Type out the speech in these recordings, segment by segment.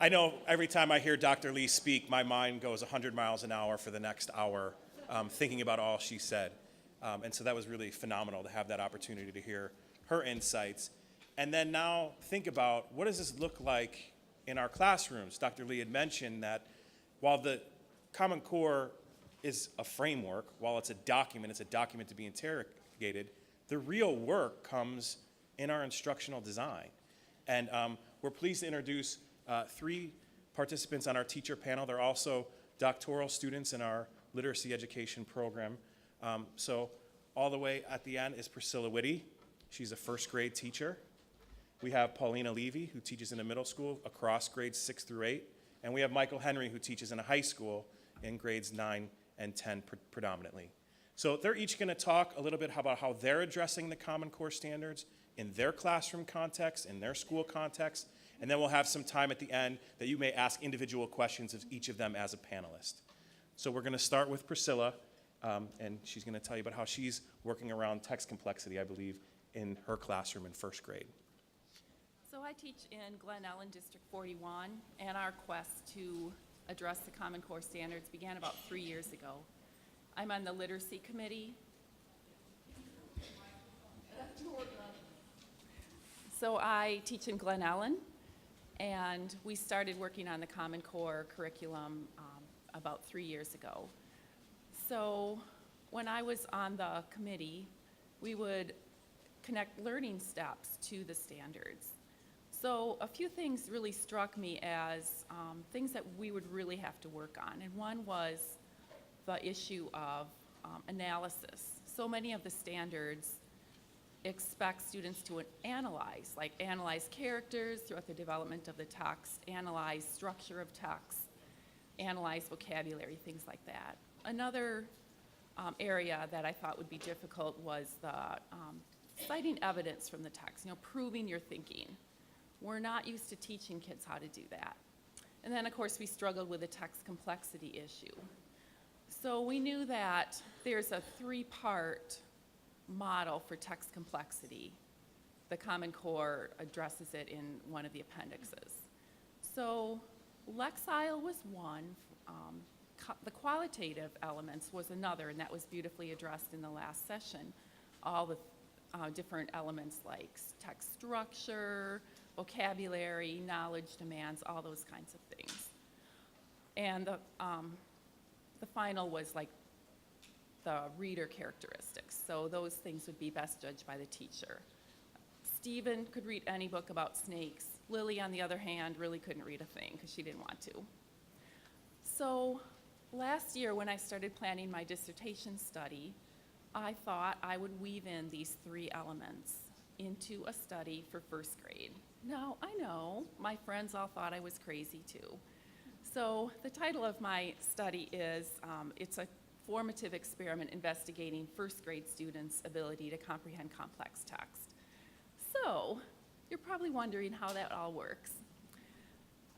I know every time I hear Dr. Lee speak, my mind goes 100 miles an hour for the next hour, thinking about all she said. And so that was really phenomenal to have that opportunity to hear her insights. And then now think about, what does this look like in our classrooms? Dr. Lee had mentioned that while the Common Core is a framework, while it's a document to be interrogated, the real work comes in our instructional design. And we're pleased to introduce 3 participants on our teacher panel. They're also doctoral students in our literacy education program. So all the way at the end is Priscilla Whitty. She's a first grade teacher. We have Paulina Levy, who teaches in a middle school across grades 6 through 8. And we have Michael Henry, who teaches in a high school in grades 9 and 10 predominantly. So they're each going to talk a little bit about how they're addressing the Common Core standards in their classroom context, in their school context, and then we'll have some time at the end that you may ask individual questions of each of them as a panelist. So we're going to start with Priscilla, and she's going to tell you about how she's working around text complexity, I believe, in her classroom in first grade. So I teach in Glen Ellen District 41, and our quest to address the Common Core standards began about 3 years ago. I'm on the literacy committee. So I teach in Glen Ellen, and we started working on the Common Core curriculum about 3 years ago. So when I was on the committee, we would connect learning steps to the standards. So a few things really struck me as things that we would really have to work on. And one was the issue of analysis. So many of the standards expect students to analyze characters throughout the development of the text, analyze structure of text, analyze vocabulary, things like that. Another area that I thought would be difficult was the citing evidence from the text, proving your thinking. We're not used to teaching kids how to do that. And then, of course, we struggled with the text complexity issue. So we knew that there's a 3-part model for text complexity. The Common Core addresses it in one of the appendixes. So Lexile was one. The qualitative elements was another, and that was beautifully addressed in the last session. All the different elements like text structure, vocabulary, knowledge demands, all those kinds of things. And the final was like the reader characteristics. So those things would be best judged by the teacher. Stephen could read any book about snakes. Lily, on the other hand, really couldn't read a thing because she didn't want to. So last year when I started planning my dissertation study, I thought I would weave in these 3 elements into a study for first grade. Now, I know my friends all thought I was crazy too. So the title of my study is, it's a formative experiment investigating first grade students' ability to comprehend complex text. So you're probably wondering how that all works.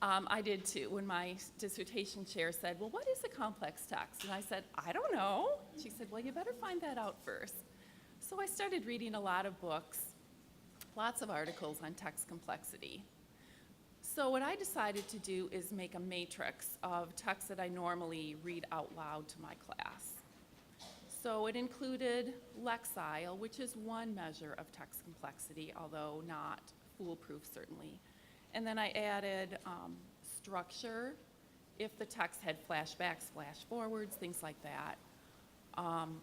I did too, when my dissertation chair said, well, what is a complex text? And I said, I don't know. She said, well, you better find that out first. So I started reading a lot of books, lots of articles on text complexity. So what I decided to do is make a matrix of texts that I normally read out loud to my class. So it included Lexile, which is one measure of text complexity, although not foolproof certainly. And then I added structure, if the text had flashbacks, flash forwards, things like that.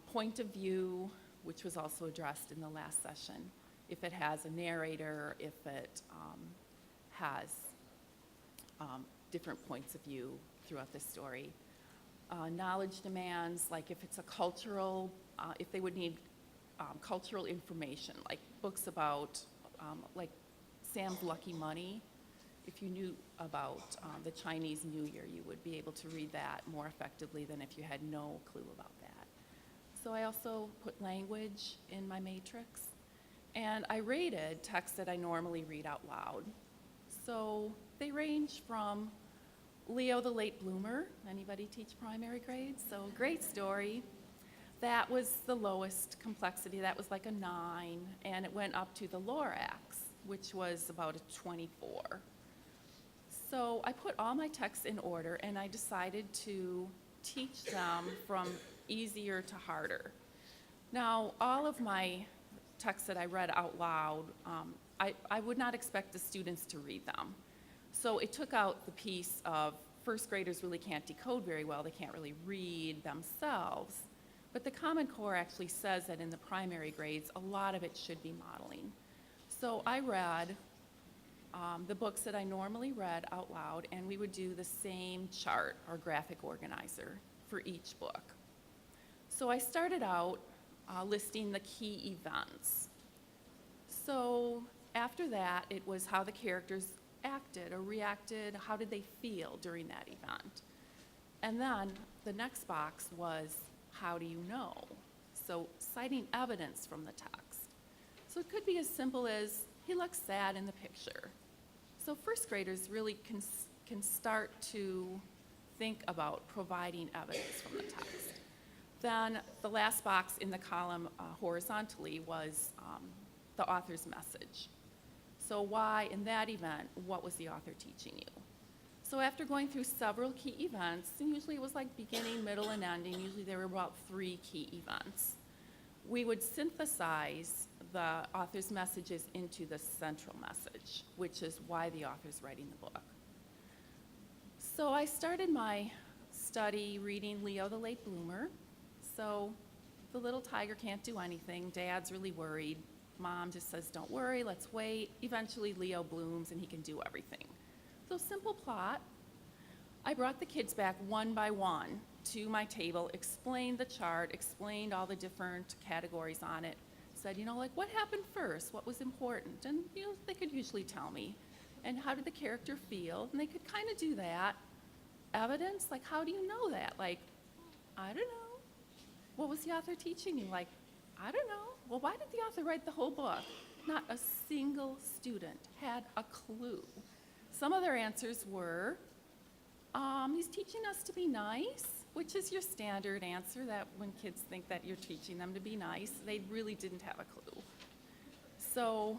Point of view, which was also addressed in the last session. If it has a narrator, if it has different points of view throughout the story. Knowledge demands, like if it's a cultural, if they would need cultural information, like books about, like Sam's Lucky Money. If you knew about the Chinese New Year, you would be able to read that more effectively than if you had no clue about that. So I also put language in my matrix. And I rated texts that I normally read out loud. So they range from Leo the Late Bloomer. Anybody teach primary grades? So great story. That was the lowest complexity. That was like a 9. And it went up to the Lorax, which was about a 24. So I put all my texts in order, and I decided to teach them from easier to harder. Now, all of my texts that I read out loud, I would not expect the students to read them. So it took out the piece of first graders really can't decode very well, they can't really read themselves. But the Common Core actually says that in the primary grades, a lot of it should be modeling. So I read the books that I normally read out loud, and we would do the same chart or graphic organizer for each book. So I started out listing the key events. So after that, it was how the characters acted or reacted, how did they feel during that event. And then the next box was, how do you know? So citing evidence from the text. So it could be as simple as, he looks sad in the picture. So first graders really can start to think about providing evidence from the text. Then the last box in the column horizontally was the author's message. So why, in that event, what was the author teaching you? So after going through several key events, and usually it was like beginning, middle, and ending, usually there were about 3 key events, we would synthesize the author's messages into the central message, which is why the author's writing the book. So I started my study reading Leo the Late Bloomer. So the little tiger can't do anything. Dad's really worried. Mom just says, don't worry, let's wait. Eventually Leo blooms and he can do everything. So simple plot. I brought the kids back one by one to my table, explained the chart, explained all the different categories on it, said, like what happened first, what was important? And they could usually tell me. And how did the character feel? And they could kind of do that. Evidence, like how do you know that? Like, I don't know. What was the author teaching you? Like, I don't know. Well, why did the author write the whole book? Not a single student had a clue. Some of their answers were, he's teaching us to be nice, which is your standard answer that when kids think that you're teaching them to be nice, they really didn't have a clue. So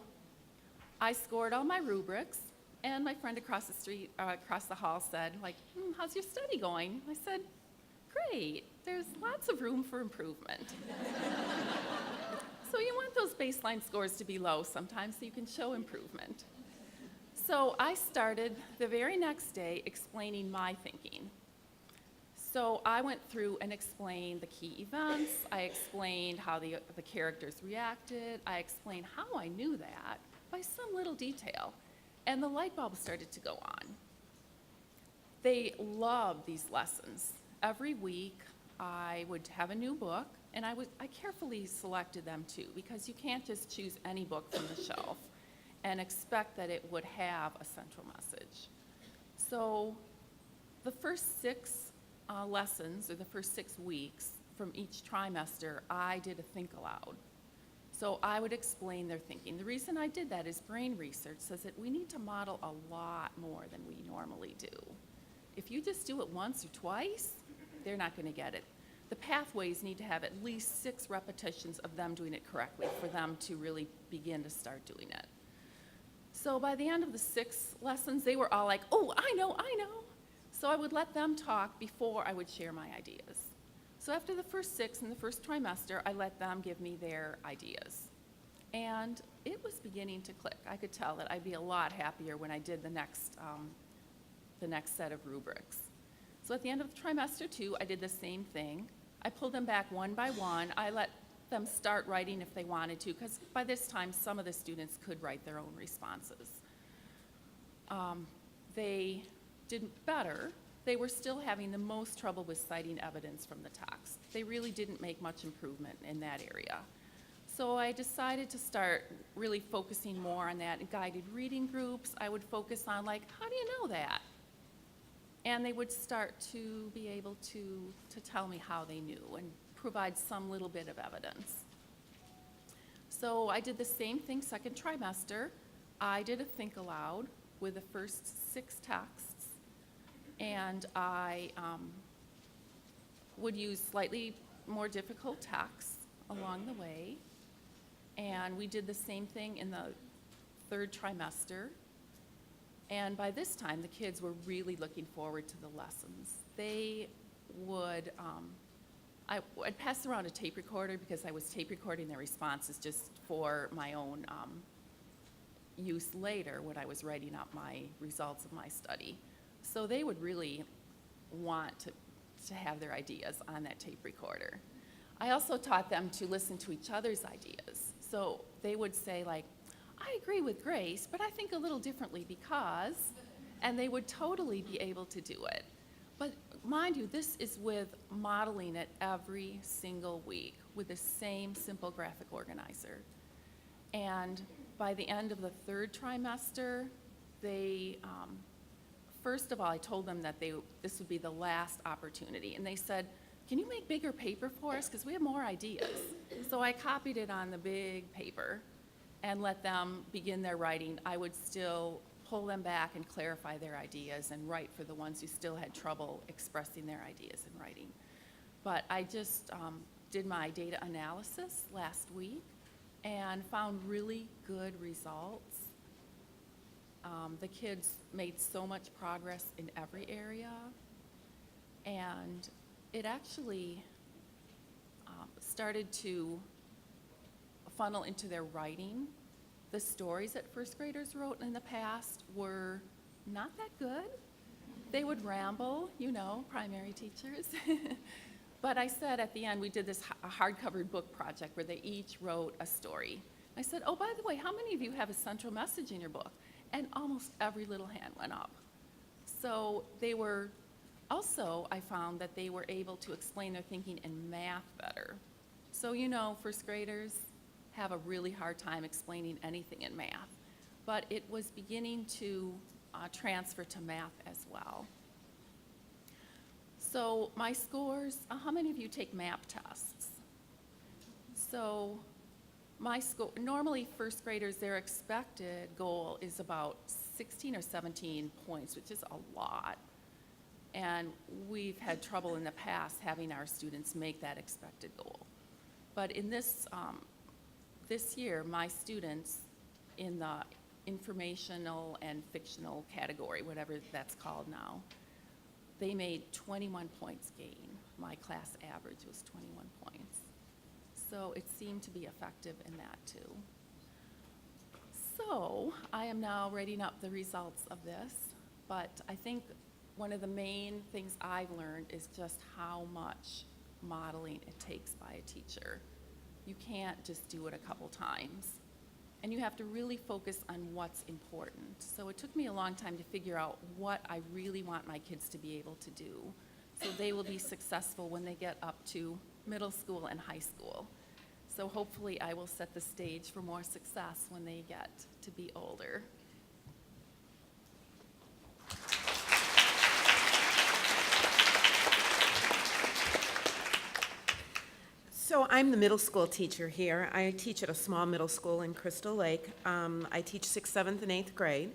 I scored all my rubrics, and my friend across the hall said, how's your study going? I said, great, there's lots of room for improvement. So you want those baseline scores to be low sometimes so you can show improvement. So I started the very next day explaining my thinking. So I went through and explained the key events, I explained how the characters reacted, I explained how I knew that by some little detail, and the light bulb started to go on. They loved these lessons. Every week I would have a new book, and I carefully selected them too, because you can't just choose any book from the shelf and expect that it would have a central message. So the first 6 lessons, or the first 6 weeks from each trimester, I did a think aloud. So I would explain their thinking. The reason I did that is brain research says that we need to model a lot more than we normally do. If you just do it once or twice, they're not going to get it. The pathways need to have at least 6 repetitions of them doing it correctly for them to really begin to start doing it. So by the end of the 6 lessons, they were all like, oh, I know. So I would let them talk before I would share my ideas. So after the first 6 in the first trimester, I let them give me their ideas. And it was beginning to click. I could tell that I'd be a lot happier when I did the next set of rubrics. So at the end of trimester 2, I did the same thing. I pulled them back one by one. I let them start writing if they wanted to, because by this time, some of the students could write their own responses. They did better. They were still having the most trouble with citing evidence from the text. They really didn't make much improvement in that area. So I decided to start really focusing more on that in guided reading groups. I would focus on, like, how do you know that? And they would start to be able to tell me how they knew and provide some little bit of evidence. So I did the same thing second trimester. I did a think aloud with the first 6 texts, and I would use slightly more difficult texts along the way. And we did the same thing in the third trimester. And by this time, the kids were really looking forward to the lessons. They would, I'd pass around a tape recorder because I was tape recording their responses just for my own use later when I was writing up my results of my study. So they would really want to have their ideas on that tape recorder. I also taught them to listen to each other's ideas. So they would say, like, I agree with Grace, but I think a little differently because, and they would totally be able to do it. But mind you, this is with modeling it every single week with the same simple graphic organizer. And by the end of the third trimester, they, first of all, I told them that this would be the last opportunity. And they said, can you make bigger paper for us? Because we have more ideas. So I copied it on the big paper and let them begin their writing. I would still pull them back and clarify their ideas and write for the ones who still had trouble expressing their ideas in writing. But I just did my data analysis last week and found really good results. The kids made so much progress in every area, and it actually started to funnel into their writing. The stories that first graders wrote in the past were not that good. They would ramble, you know, primary teachers. But I said at the end, we did this hardcover book project where they each wrote a story. I said, oh, by the way, how many of you have a central message in your book? And almost every little hand went up. So they were, also I found that they were able to explain their thinking in math better. So you know, first graders have a really hard time explaining anything in math. But it was beginning to transfer to math as well. So my scores, how many of you take MAP tests? So my score, normally first graders, their expected goal is about 16 or 17 points, which is a lot. And we've had trouble in the past having our students make that expected goal. But in this, this year, my students in the informational and fictional category, whatever that's called now, they made 21 points gain. My class average was 21 points. So it seemed to be effective in that too. So I am now writing up the results of this, but I think one of the main things I've learned is just how much modeling it takes by a teacher. You can't just do it a couple times. And you have to really focus on what's important. So it took me a long time to figure out what I really want my kids to be able to do, so they will be successful when they get up to middle school and high school. So hopefully I will set the stage for more success when they get to be older. So I'm the middle school teacher here. I teach at a small middle school in Crystal Lake. I teach 6th, 7th, and 8th grade.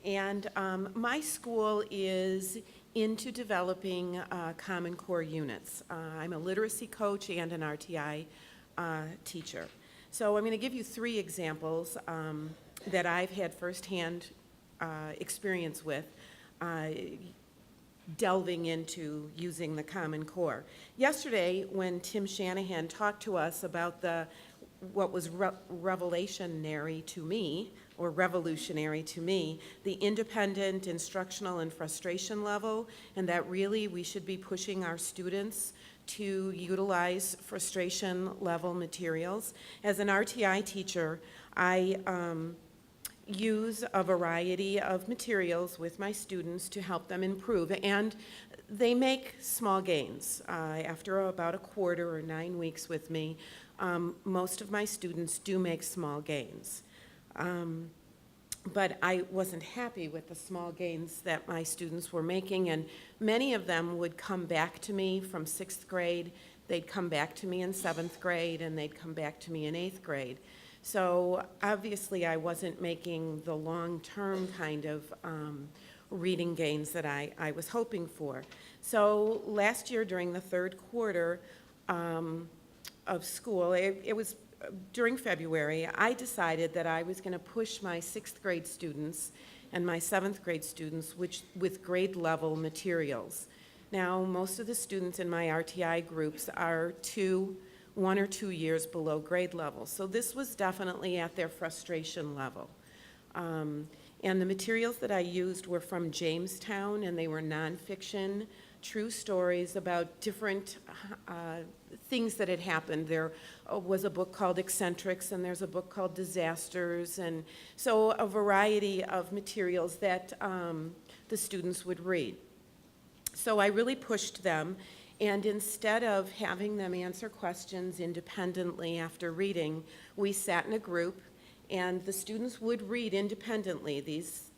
And my school is into developing Common Core units. I'm a literacy coach and an RTI teacher. So I'm going to give you 3 examples that I've had firsthand experience with delving into using the Common Core. Yesterday, when Tim Shanahan talked to us about what was revolutionary to me, the independent, instructional, and frustration level, and that really we should be pushing our students to utilize frustration level materials. As an RTI teacher, I use a variety of materials with my students to help them improve, and they make small gains. After about a quarter or 9 weeks with me, most of my students do make small gains. But I wasn't happy with the small gains that my students were making, and many of them would come back to me from 6th grade, they'd come back to me in 7th grade, and they'd come back to me in 8th grade. So obviously I wasn't making the long-term kind of reading gains that I was hoping for. So last year during the 3rd quarter of school, it was during February, I decided that I was going to push my 6th grade students and my 7th grade students with grade level materials. Now, most of the students in my RTI groups are 1 or 2 years below grade level, so this was definitely at their frustration level. And the materials that I used were from Jamestown, and they were nonfiction, true stories about different things that had happened. There was a book called Eccentrics, and there's a book called Disasters, and so a variety of materials that the students would read. So I really pushed them, and instead of having them answer questions independently after reading, we sat in a group, and the students would read independently these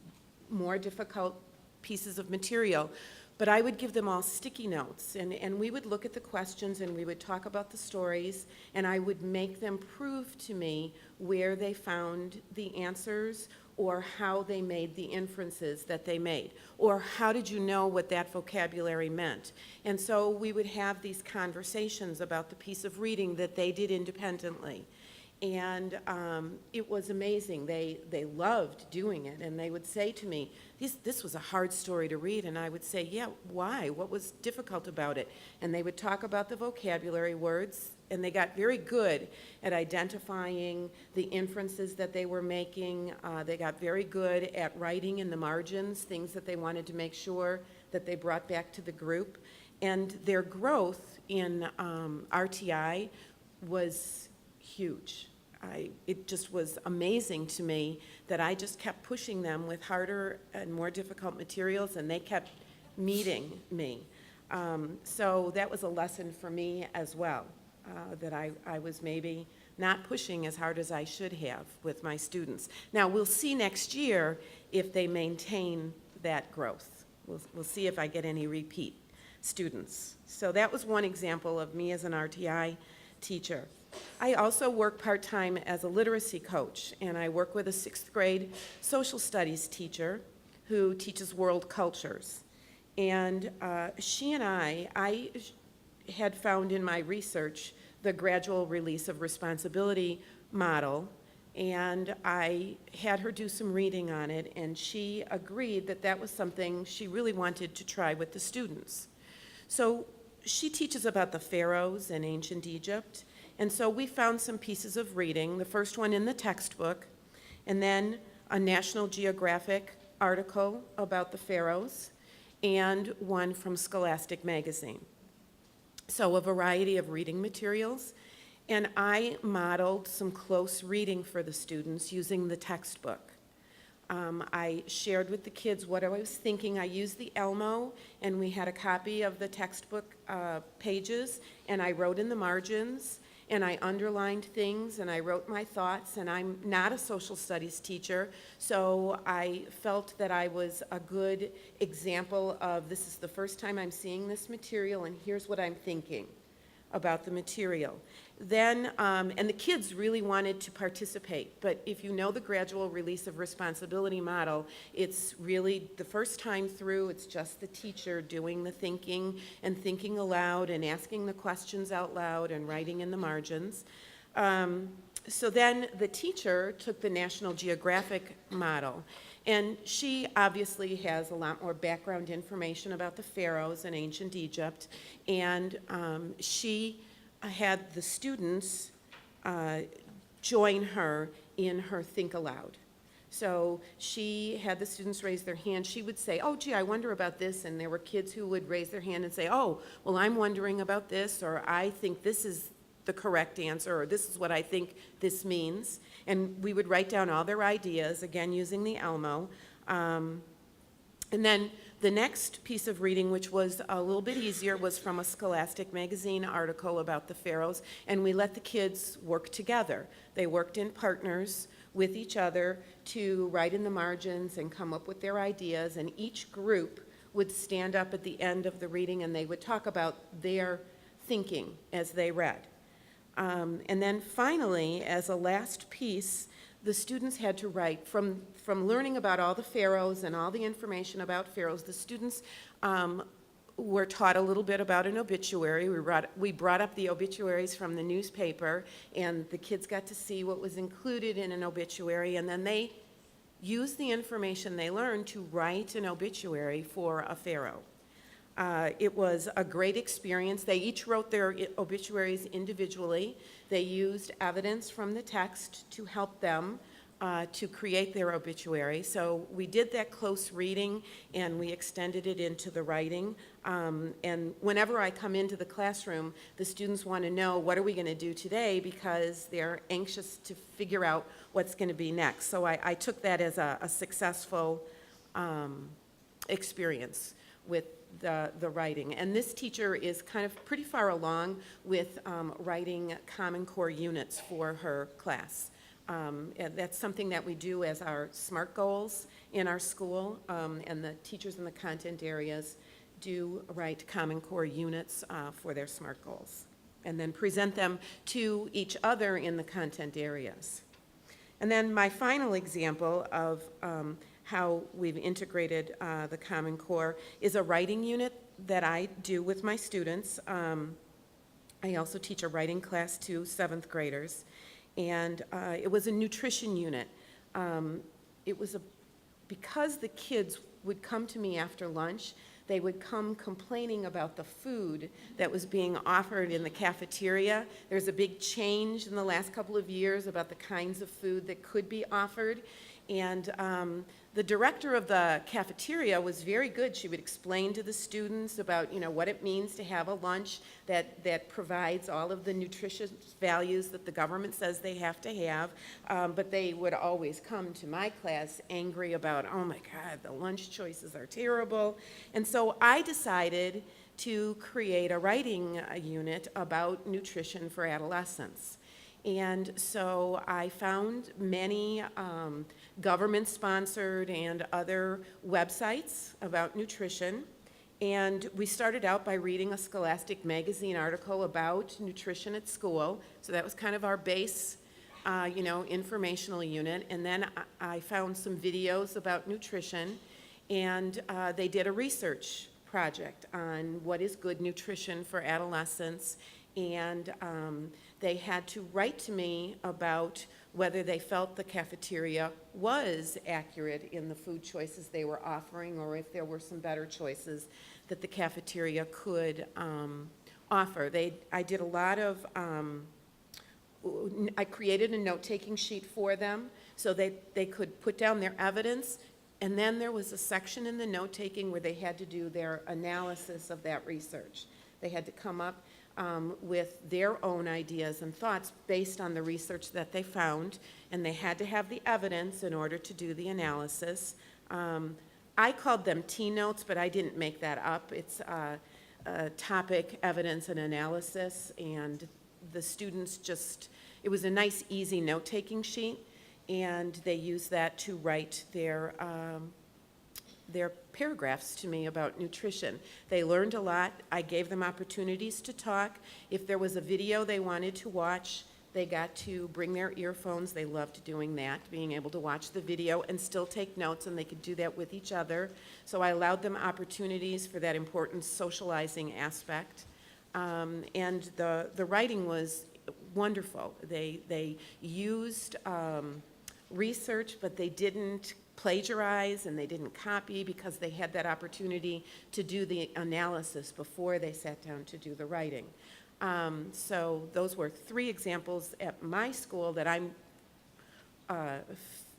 more difficult pieces of material. But I would give them all sticky notes, and we would look at the questions, and we would talk about the stories, and I would make them prove to me where they found the answers or how they made the inferences that they made, or how did you know what that vocabulary meant. And so we would have these conversations about the piece of reading that they did independently. And it was amazing. They loved doing it, and they would say to me, this was a hard story to read, and I would say, yeah, why? What was difficult about it? And they would talk about the vocabulary words, and they got very good at identifying the inferences that they were making. They got very good at writing in the margins, things that they wanted to make sure that they brought back to the group. And their growth in RTI was huge. It just was amazing to me that I just kept pushing them with harder and more difficult materials, and they kept meeting me. So that was a lesson for me as well, that I was maybe not pushing as hard as I should have with my students. Now, we'll see next year if they maintain that growth. We'll see if I get any repeat students. So that was one example of me as an RTI teacher. I also work part-time as a literacy coach, and I work with a 6th grade social studies teacher who teaches world cultures. And she and I had found in my research the gradual release of responsibility model, and I had her do some reading on it, and she agreed that that was something she really wanted to try with the students. So she teaches about the pharaohs in ancient Egypt. And so we found some pieces of reading, the first one in the textbook, and then a National Geographic article about the pharaohs, and one from Scholastic magazine. So a variety of reading materials. And I modeled some close reading for the students using the textbook. I shared with the kids what I was thinking. I used the Elmo, and we had a copy of the textbook pages, and I wrote in the margins, and I underlined things, and I wrote my thoughts, and I'm not a social studies teacher, so I felt that I was a good example of, this is the first time I'm seeing this material, and here's what I'm thinking about the material. Then, and the kids really wanted to participate, but if you know the gradual release of responsibility model, it's really the first time through, it's just the teacher doing the thinking and thinking aloud and asking the questions out loud and writing in the margins. So then the teacher took the National Geographic model, and she obviously has a lot more background information about the pharaohs in ancient Egypt, and she had the students join her in her think aloud. So she had the students raise their hand. She would say, oh, gee, I wonder about this. And there were kids who would raise their hand and say, oh, well, I'm wondering about this, or I think this is the correct answer, or this is what I think this means. And we would write down all their ideas, again, using the Elmo. And then the next piece of reading, which was a little bit easier, was from a Scholastic magazine article about the pharaohs, and we let the kids work together. They worked in partners with each other to write in the margins and come up with their ideas, and each group would stand up at the end of the reading and they would talk about their thinking as they read. And then finally, as a last piece, the students had to write, from learning about all the pharaohs and all the information about pharaohs, the students were taught a little bit about an obituary. We brought up the obituaries from the newspaper, and the kids got to see what was included in an obituary, and then they use the information they learned to write an obituary for a pharaoh. It was a great experience. They each wrote their obituaries individually. They used evidence from the text to help them to create their obituary. So we did that close reading, and we extended it into the writing. And whenever I come into the classroom, the students want to know, what are we going to do today? Because they're anxious to figure out what's going to be next. So I took that as a successful experience with the writing. And this teacher is kind of pretty far along with writing Common Core units for her class. And that's something that we do as our SMART goals in our school, and the teachers in the content areas do write Common Core units for their SMART goals, and then present them to each other in the content areas. And then my final example of how we've integrated the Common Core is a writing unit that I do with my students. I also teach a writing class to 7th graders. And it was a nutrition unit. Because the kids would come to me after lunch, they would come complaining about the food that was being offered in the cafeteria. There's a big change in the last couple of years about the kinds of food that could be offered. And the director of the cafeteria was very good. She would explain to the students about, what it means to have a lunch that provides all of the nutritious values that the government says they have to have. But they would always come to my class angry about, oh my God, the lunch choices are terrible. And so I decided to create a writing unit about nutrition for adolescents. And so I found many government-sponsored and other websites about nutrition. And we started out by reading a Scholastic magazine article about nutrition at school. So that was kind of our base, informational unit. And then I found some videos about nutrition. And they did a research project on what is good nutrition for adolescents. And they had to write to me about whether they felt the cafeteria was accurate in the food choices they were offering, or if there were some better choices that the cafeteria could offer. I did a lot of, I created a note-taking sheet for them so they could put down their evidence, and then there was a section in the note-taking where they had to do their analysis of that research. They had to come up with their own ideas and thoughts based on the research that they found, and they had to have the evidence in order to do the analysis. I called them T-notes, but I didn't make that up. It's topic, evidence, and analysis, and the students it was a nice, easy note-taking sheet, and they used that to write their paragraphs to me about nutrition. They learned a lot. I gave them opportunities to talk. If there was a video they wanted to watch, they got to bring their earphones. They loved doing that, being able to watch the video and still take notes, and they could do that with each other. So I allowed them opportunities for that important socializing aspect. And the writing was wonderful. They used research, but they didn't plagiarize and they didn't copy, because they had that opportunity to do the analysis before they sat down to do the writing. So those were 3 examples at my school that I'm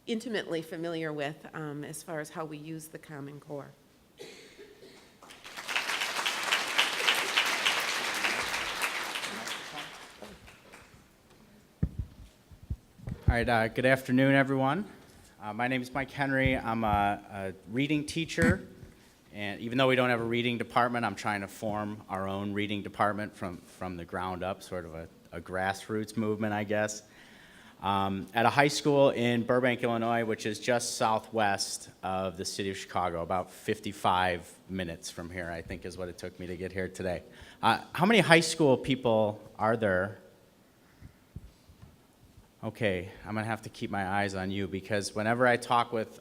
intimately familiar with as far as how we use the Common Core. All right, good afternoon, everyone. My name is Mike Henry. I'm a reading teacher, and even though we don't have a reading department, I'm trying to form our own reading department from the ground up, sort of a grassroots movement, I guess. At a high school in Burbank, Illinois, which is just southwest of the city of Chicago, about 55 minutes from here, I think is what it took me to get here today. How many high school people are there? Okay, I'm going to have to keep my eyes on you, because whenever I talk with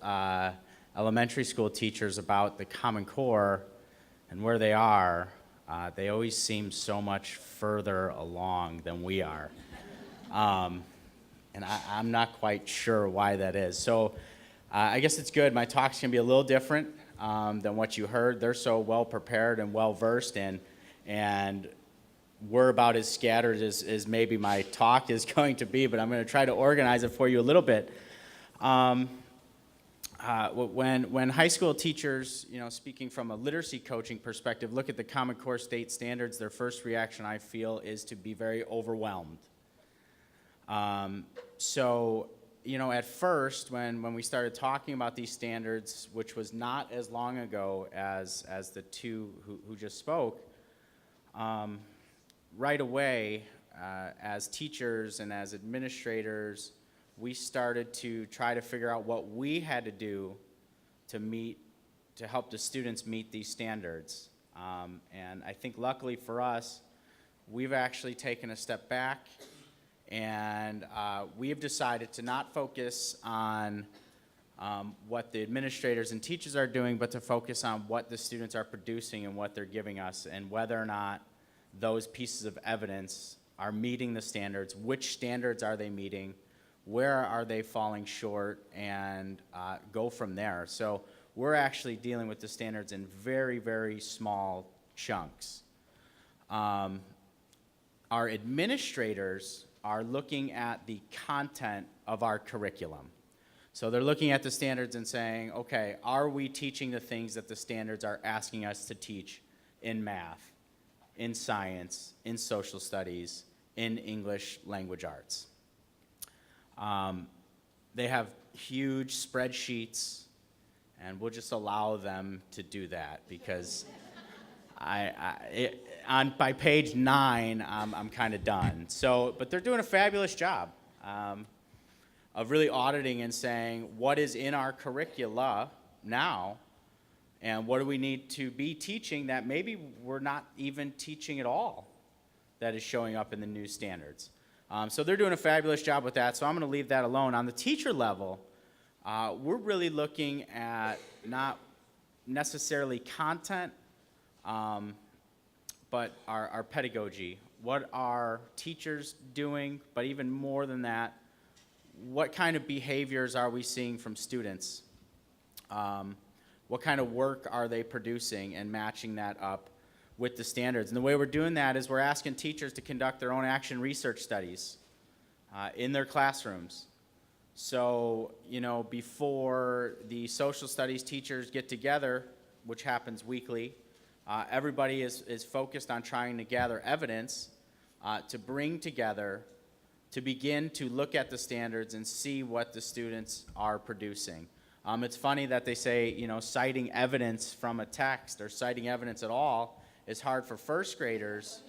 elementary school teachers about the Common Core and where they are, they always seem so much further along than we are. And I'm not quite sure why that is. So I guess it's good. My talks can be a little different than what you heard. They're so well prepared and well versed, and we're about as scattered as maybe my talk is going to be, but I'm going to try to organize it for you a little bit. When high school teachers, speaking from a literacy coaching perspective, look at the Common Core state standards, their first reaction, I feel, is to be very overwhelmed. At first, when we started talking about these standards, which was not as long ago as the two who just spoke, right away, as teachers and as administrators, we started to try to figure out what we had to do to help the students meet these standards. And I think luckily for us, we've actually taken a step back, and we have decided to not focus on what the administrators and teachers are doing, but to focus on what the students are producing and what they're giving us, and whether or not those pieces of evidence are meeting the standards, which standards are they meeting, where are they falling short, and go from there. So we're actually dealing with the standards in very, very small chunks. Our administrators are looking at the content of our curriculum. So they're looking at the standards and saying, okay, are we teaching the things that the standards are asking us to teach in math, in science, in social studies, in English language arts? They have huge spreadsheets, and we'll just allow them to do that because by page 9, I'm kind of done. But they're doing a fabulous job of really auditing and saying what is in our curricula now, and what do we need to be teaching that maybe we're not even teaching at all that is showing up in the new standards. So they're doing a fabulous job with that, so I'm going to leave that alone. On the teacher level, we're really looking at not necessarily content, but our pedagogy. What are teachers doing? But even more than that, what kind of behaviors are we seeing from students? What kind of work are they producing, and matching that up with the standards? And the way we're doing that is we're asking teachers to conduct their own action research studies in their classrooms. So, before the social studies teachers get together, which happens weekly, everybody is focused on trying to gather evidence to bring together to begin to look at the standards and see what the students are producing. It's funny that they say, citing evidence from a text or citing evidence at all is hard for first graders.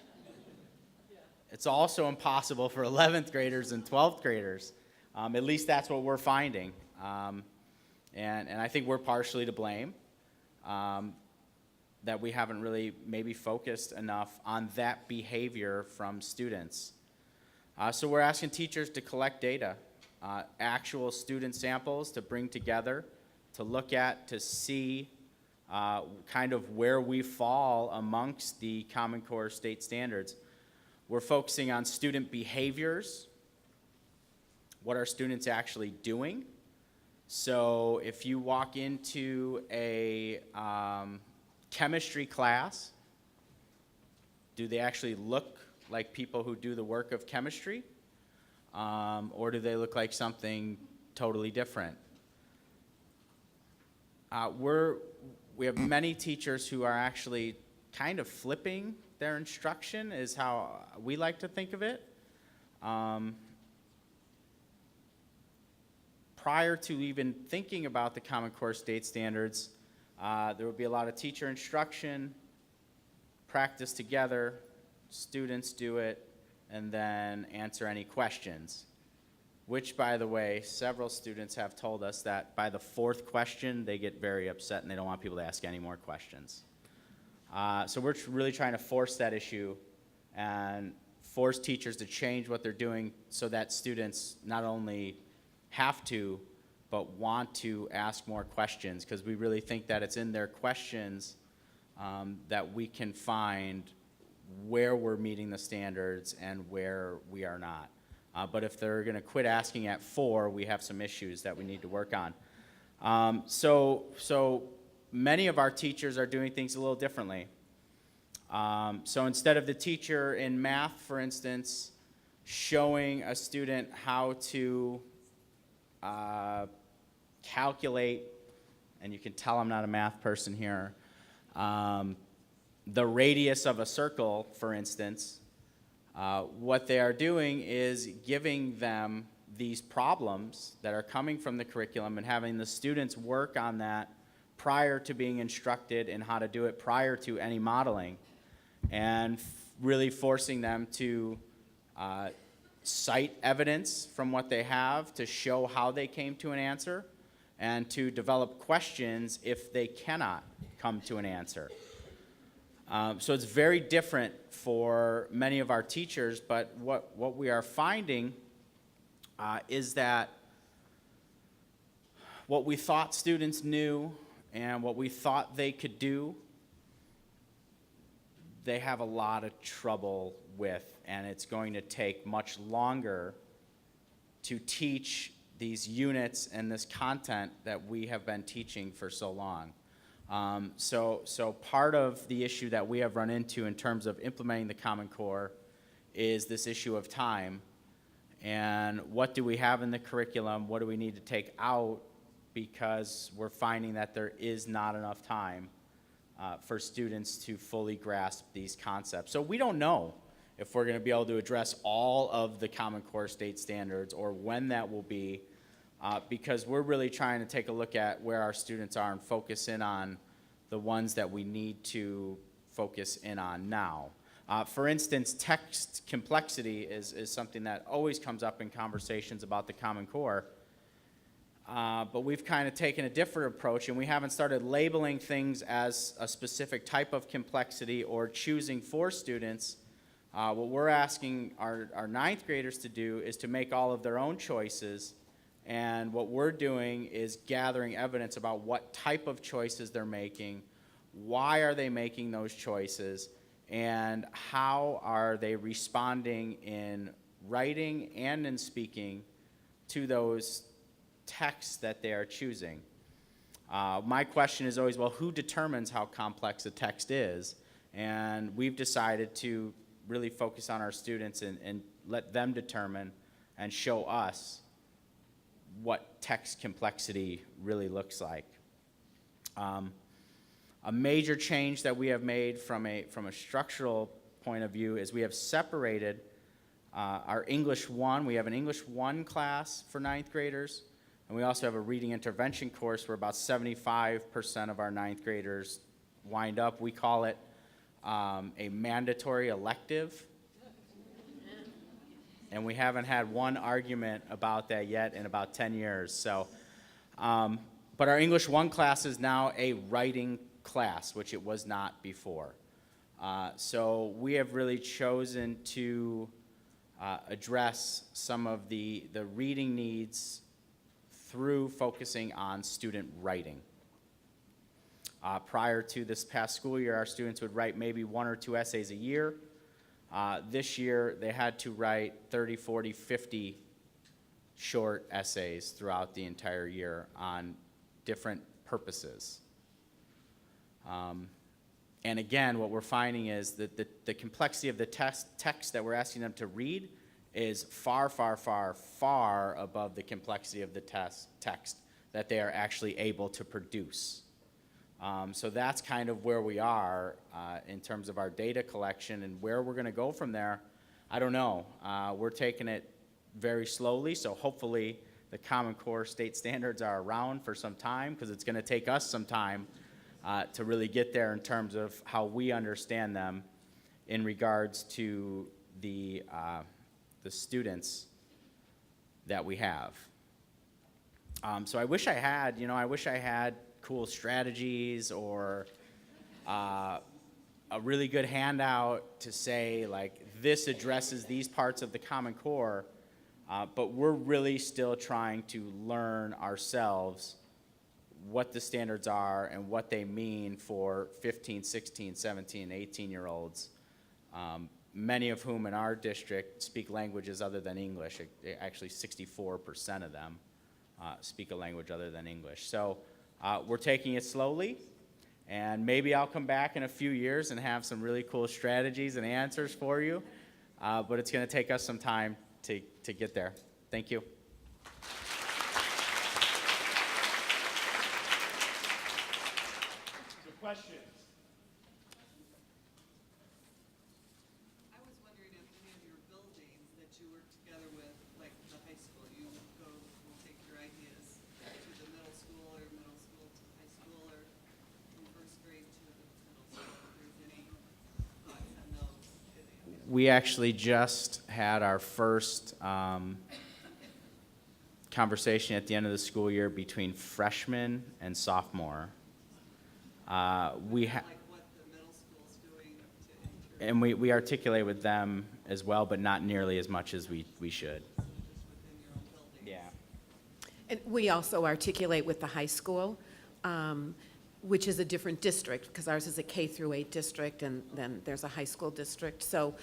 It's also impossible for 11th graders and 12th graders. At least that's what we're finding. And I think we're partially to blame, that we haven't really maybe focused enough on that behavior from students. So we're asking teachers to collect data, actual student samples to bring together, to look at, to see kind of where we fall amongst the Common Core state standards. We're focusing on student behaviors. What are students actually doing? So if you walk into a chemistry class, do they actually look like people who do the work of chemistry? Or do they look like something totally different? We have many teachers who are actually kind of flipping their instruction, is how we like to think of it. Prior to even thinking about the Common Core state standards, there would be a lot of teacher instruction, practice together, students do it, and then answer any questions. Which, by the way, several students have told us that by the 4th question, they get very upset and they don't want people to ask any more questions. So we're really trying to force that issue and force teachers to change what they're doing so that students not only have to, but want to ask more questions, because we really think that it's in their questions that we can find where we're meeting the standards and where we are not. But if they're going to quit asking at 4, we have some issues that we need to work on. So many of our teachers are doing things a little differently. So instead of the teacher in math, for instance, showing a student how to calculate, and you can tell I'm not a math person here, the radius of a circle, for instance, what they are doing is giving them these problems that are coming from the curriculum and having the students work on that prior to being instructed in how to do it, prior to any modeling, and really forcing them to cite evidence from what they have to show how they came to an answer, and to develop questions if they cannot come to an answer. So it's very different for many of our teachers, but what we are finding is that what we thought students knew and what we thought they could do, they have a lot of trouble with, and it's going to take much longer to teach these units and this content that we have been teaching for so long. So part of the issue that we have run into in terms of implementing the Common Core is this issue of time. And what do we have in the curriculum? What do we need to take out? Because we're finding that there is not enough time for students to fully grasp these concepts. So we don't know if we're going to be able to address all of the Common Core state standards or when that will be, because we're really trying to take a look at where our students are and focus in on the ones that we need to focus in on now. For instance, text complexity is something that always comes up in conversations about the Common Core. But we've kind of taken a different approach, and we haven't started labeling things as a specific type of complexity or choosing for students. What we're asking our ninth graders to do is to make all of their own choices, and what we're doing is gathering evidence about what type of choices they're making, why are they making those choices, and how are they responding in writing and in speaking to those texts that they are choosing. My question is always, well, who determines how complex a text is? And we've decided to really focus on our students and let them determine and show us what text complexity really looks like. A major change that we have made from a structural point of view is we have separated our English 1. We have an English 1 class for ninth graders, and we also have a reading intervention course where about 75% of our ninth graders wind up. We call it a mandatory elective. And we haven't had one argument about that yet in about 10 years. So, but our English 1 class is now a writing class, which it was not before. So we have really chosen to address some of the reading needs through focusing on student writing. Prior to this past school year, our students would write maybe 1 or 2 essays a year. This year, they had to write 30, 40, 50 short essays throughout the entire year on different purposes. And again, what we're finding is that the complexity of the text that we're asking them to read is far, far, far, far above the complexity of the text that they are actually able to produce. So that's kind of where we are in terms of our data collection, and where we're going to go from there, I don't know. We're taking it very slowly, so hopefully the Common Core state standards are around for some time, because it's going to take us some time to really get there in terms of how we understand them in regards to the students that we have. So I wish I had cool strategies or a really good handout to say, like, this addresses these parts of the Common Core, but we're really still trying to learn ourselves what the standards are and what they mean for 15, 16, 17, 18-year-olds, many of whom in our district speak languages other than English, actually 64% of them. speak a language other than English. So we're taking it slowly, and maybe I'll come back in a few years and have some really cool strategies and answers for you, but it's going to take us some time to get there. Thank you. So questions? I was wondering if any of your buildings that you work together with, like the high school, you will take your ideas to the middle school or middle school to high school or from first grade to the middle school. If there's any thoughts on those. We actually just had our first conversation at the end of the school year between freshman and sophomore. We Like what the middle school's doing to enter and we articulate with them as well, but not nearly as much as we should. just within your own building. Yeah. And we also articulate with the high school, which is a different district, because ours is a K through 8 district, and then there's a high school district. So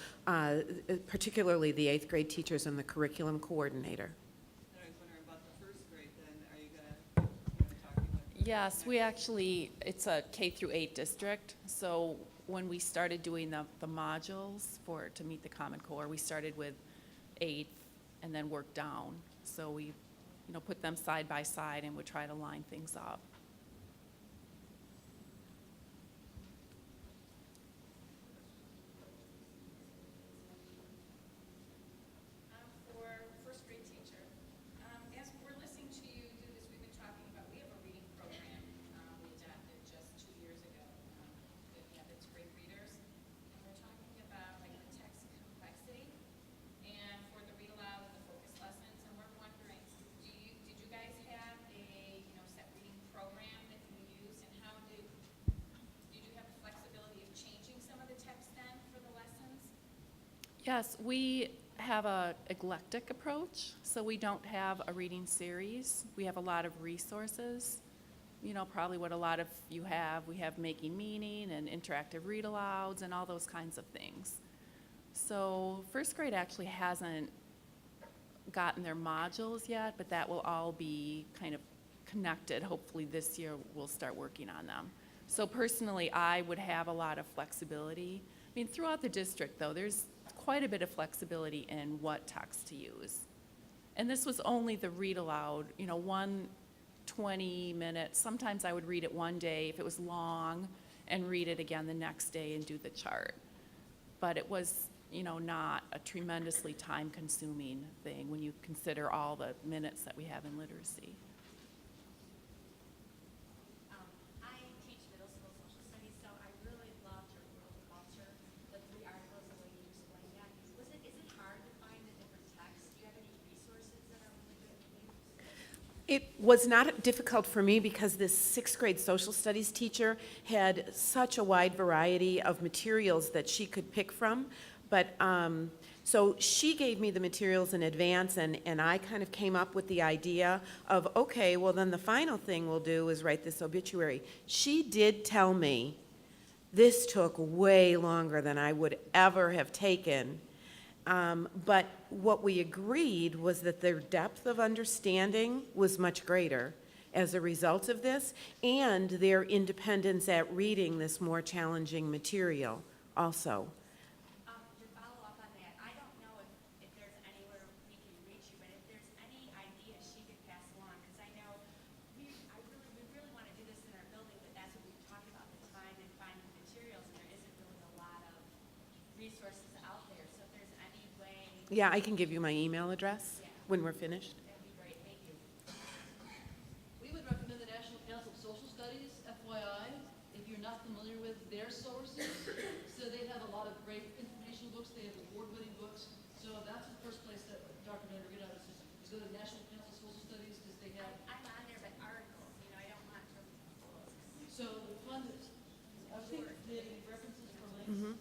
particularly the 8th grade teachers and the curriculum coordinator. And I was wondering about the first grade then, are you gonna talking with? Yes, we actually, it's a K through 8 district, so when we started doing the modules to meet the Common Core, we started with 8th and then worked down. So we, put them side by side and would try to line things up. For first grade teacher. As we're listening to you do this, we've been talking about, we have a reading program we adopted just 2 years ago with Abbott's Great Readers. And we're talking about like the text complexity and for the read aloud and the focus lessons. And we're wondering, did you guys have a, set reading program that you use? And how did you have the flexibility of changing some of the text then for the lessons? Yes, we have a eclectic approach, so we don't have a reading series. We have a lot of resources, probably what a lot of you have. We have Making Meaning and interactive read-alouds and all those kinds of things. So first grade actually hasn't gotten their modules yet, but that will all be kind of connected. Hopefully this year we'll start working on them. So personally, I would have a lot of flexibility. I mean, throughout the district, though, there's quite a bit of flexibility in what text to use. And this was only the read aloud, 20 minutes. Sometimes I would read it one day if it was long and read it again the next day and do the chart. But it was, not a tremendously time-consuming thing when you consider all the minutes that we have in literacy. I teach middle school social studies, so I really loved your world culture, the 3 articles, the way you explained that. Is it hard to find the different texts? Do you have any resources that are really good to use? It was not difficult for me because this 6th grade social studies teacher had such a wide variety of materials that she could pick from. But so she gave me the materials in advance, and I kind of came up with the idea of, okay, well then the final thing we'll do is write this obituary. She did tell me this took way longer than I would ever have taken. But what we agreed was that their depth of understanding was much greater as a result of this, and their independence at reading this more challenging material also. To follow up on that, I don't know if there's anywhere we can reach you, but if there's any ideas she could pass along, because I know we really want to do this in our building, but that's what we've talked about, the time and finding materials, and there isn't really a lot of resources out there. So if there's any way, Yeah, I can give you my email address when we're finished. that'd be great. Thank you. We would recommend the National Council of Social Studies, FYI, if you're not familiar with their sources. So they have a lot of great information books, they have award-winning books. So that's the first place that Dr. Vander get out is go to the National Council of Social Studies because they have, I'm on there, but articles, I don't want to. so the fund is, I think they have references for links.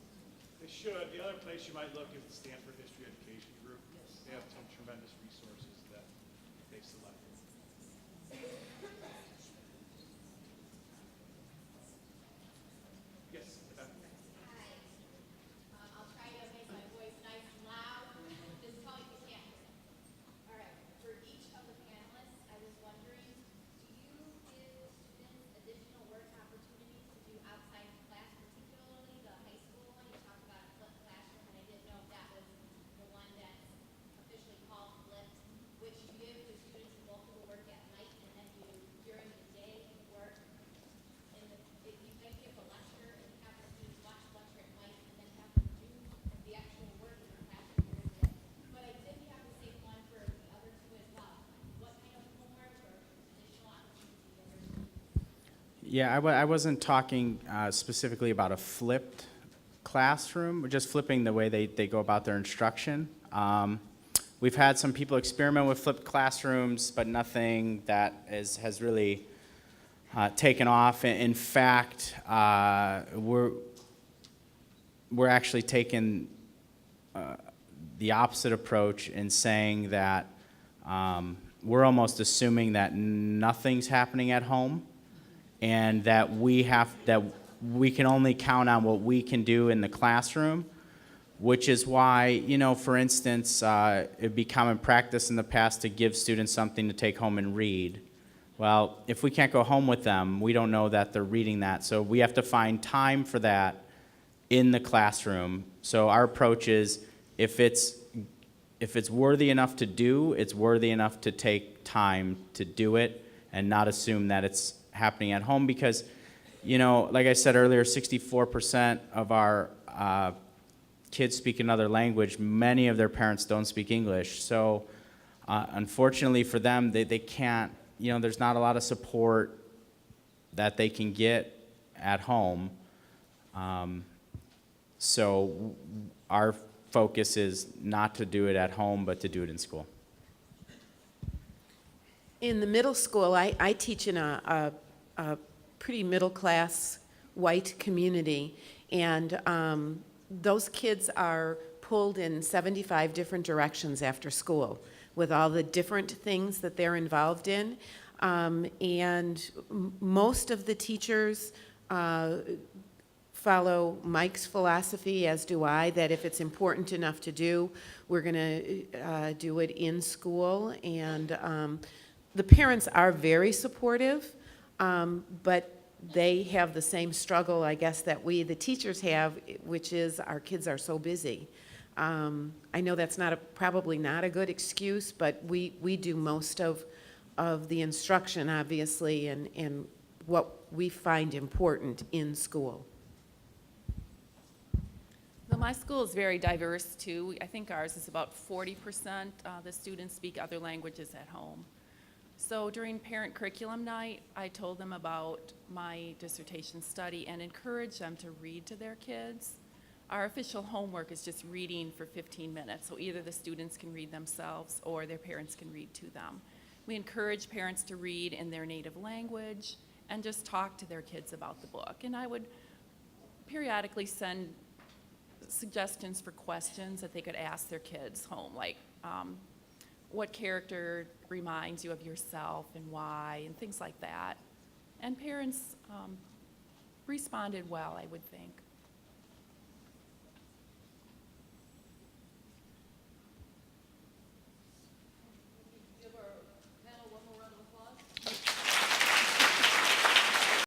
They should. The other place you might look is the Stanford History Education Group. They have some tremendous resources that they've selected. Yes, Rebecca. Hi. I'll try to make my voice nice and loud. Just tell me if you can't hear it. All right. For each of the panelists, I was wondering Yeah, I wasn't talking specifically about a flipped classroom, just flipping the way they go about their instruction. We've had some people experiment with flipped classrooms, but nothing that has really taken off. In fact, we're actually taking the opposite approach in saying that we're almost assuming that nothing's happening at home, and that we can only count on what we can do in the classroom, which is why, you know, for instance, it'd be common practice in the past to give students something to take home and read. Well, if we can't go home with them, we don't know that they're reading that, so we have to find time for that in the classroom. So our approach is, if it's worthy enough to do, it's worthy enough to take time to do it and not assume that it's happening at home, because, you know, like I said earlier, 64% of our kids speak another language. Many of their parents don't speak English. So unfortunately for them, they can't, you know, there's not a lot of support that they can get at home. So our focus is not to do it at home, but to do it in school. In the middle school, I teach in a pretty middle-class white community, and those kids are pulled in 75 different directions after school with all the different things that they're involved in. And most of the teachers follow Mike's philosophy, as do I, that if it's important enough to do, we're going to do it in school. And the parents are very supportive, but they have the same struggle, I guess, that we, the teachers, have, which is our kids are so busy. I know that's probably not a good excuse, but we do most of the instruction, obviously, and what we find important in school. Well, my school is very diverse, too. I think ours is about 40% the students speak other languages at home. So during parent curriculum night, I told them about my dissertation study and encouraged them to read to their kids. Our official homework is just reading for 15 minutes, so either the students can read themselves or their parents can read to them. We encourage parents to read in their native language and just talk to their kids about the book. And I would periodically send suggestions for questions that they could ask their kids home, like what character reminds you of yourself and why, and things like that. And parents responded well, I would think.